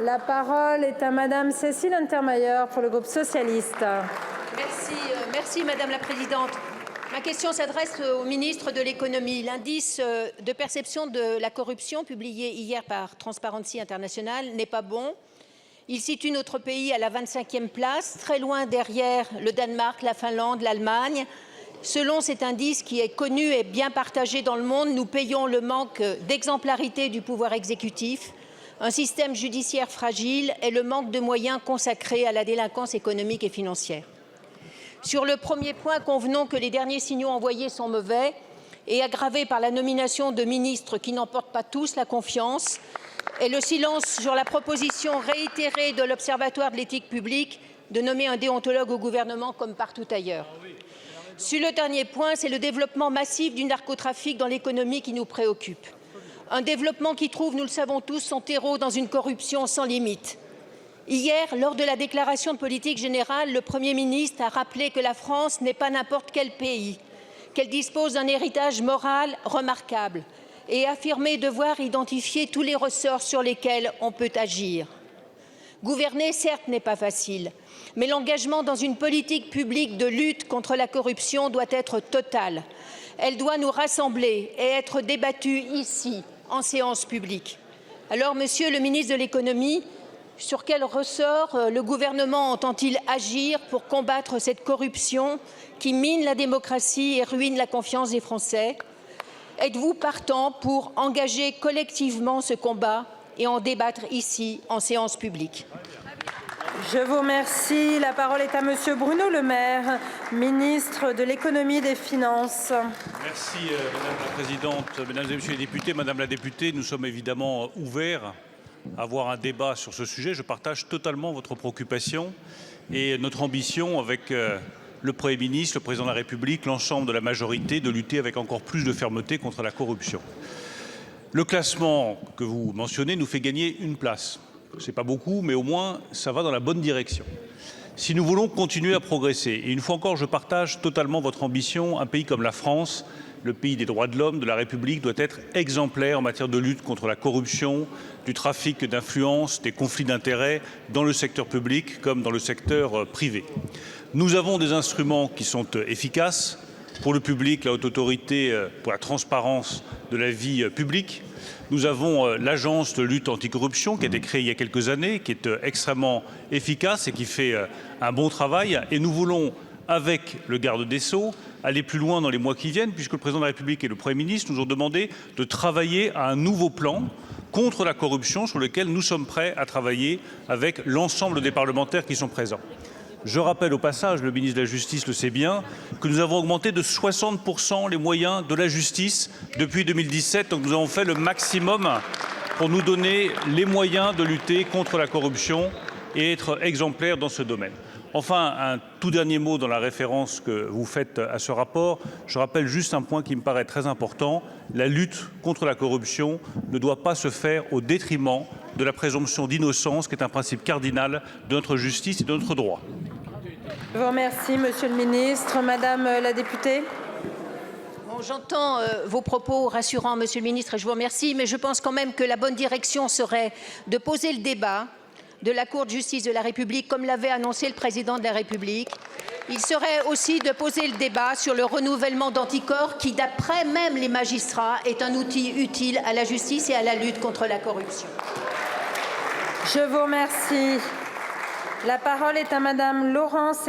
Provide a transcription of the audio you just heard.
La parole est à Madame Cécile Untermaier pour le groupe socialiste. Merci Madame la Présidente. Ma question s'adresse au ministre de l'économie. L'indice de perception de la corruption publié hier par Transparency International n'est pas bon. Il situe notre pays à la 25e place, très loin derrière le Danemark, la Finlande, l'Allemagne. Selon cet indice qui est connu et bien partagé dans le monde, nous payons le manque d'exemplarité du pouvoir exécutif, un système judiciaire fragile et le manque de moyens consacrés à la délinquance économique et financière. Sur le premier point, convenons que les derniers signaux envoyés sont mauvais et aggravés par la nomination de ministres qui n'emportent pas tous la confiance et le silence sur la proposition réitérée de l'Observatoire de l'éthique publique de nommer un déontologue au gouvernement comme partout ailleurs. Sur le dernier point, c'est le développement massif du narcotrafic dans l'économie qui nous préoccupe. Un développement qui trouve, nous le savons tous, son terreau dans une corruption sans limite. Hier, lors de la déclaration de politique générale, le Premier ministre a rappelé que la France n'est pas n'importe quel pays, qu'elle dispose d'un héritage moral remarquable et affirmé devoir identifier tous les ressorts sur lesquels on peut agir. Gouverner, certes, n'est pas facile, mais l'engagement dans une politique publique de lutte contre la corruption doit être total. Elle doit nous rassembler et être débattue ici, en séance publique. Alors, Monsieur le ministre de l'économie, sur quel ressort le gouvernement entend-il agir pour combattre cette corruption qui mine la démocratie et ruine la confiance des Français? Êtes-vous partant pour engager collectivement ce combat et en débattre ici en séance publique? Je vous remercie. La parole est à Monsieur Bruno Le Maire, ministre de l'économie et des finances. Merci Madame la Présidente, Mesdames et Messieurs les députés. Madame la députée, nous sommes évidemment ouverts à avoir un débat sur ce sujet. Je partage totalement votre préoccupation et notre ambition avec le Premier ministre, le Président de la République, l'ensemble de la majorité, de lutter avec encore plus de fermeté contre la corruption. Le classement que vous mentionnez nous fait gagner une place. Ce n'est pas beaucoup, mais au moins ça va dans la bonne direction. Si nous voulons continuer à progresser, et une fois encore je partage totalement votre ambition, un pays comme la France, le pays des droits de l'homme, de la République, doit être exemplaire en matière de lutte contre la corruption, du trafic d'influence, des conflits d'intérêts dans le secteur public comme dans le secteur privé. Nous avons des instruments qui sont efficaces pour le public, la haute autorité pour la transparence de la vie publique. Nous avons l'agence de lutte anticorruption qui a été créée il y a quelques années, qui est extrêmement efficace et qui fait un bon travail. Et nous voulons, avec le garde des Sceaux, aller plus loin dans les mois qui viennent, puisque le Président de la République et le Premier ministre nous ont demandé de travailler à un nouveau plan contre la corruption sur lequel nous sommes prêts à travailler avec l'ensemble des parlementaires qui sont présents. Je rappelle au passage, le ministre de la Justice le sait bien, que nous avons augmenté de 60% les moyens de la justice depuis 2017. Donc nous avons fait le maximum pour nous donner les moyens de lutter contre la corruption et être exemplaires dans ce domaine. Enfin, un tout dernier mot dans la référence que vous faites à ce rapport. Je rappelle juste un point qui me paraît très important. La lutte contre la corruption ne doit pas se faire au détriment de la présomption d'innocence, qui est un principe cardinal de notre justice et de notre droit. Je vous remercie, Monsieur le ministre. Madame la députée. Bon, j'entends vos propos rassurants, Monsieur le ministre, et je vous remercie, mais je pense quand même que la bonne direction serait de poser le débat de la Cour de justice de la République, comme l'avait annoncé le Président de la République. Il serait aussi de poser le débat sur le renouvellement d'anticorps qui, d'après même les magistrats, est un outil utile à la justice et à la lutte contre la corruption. Je vous remercie. La parole est à Madame Laurence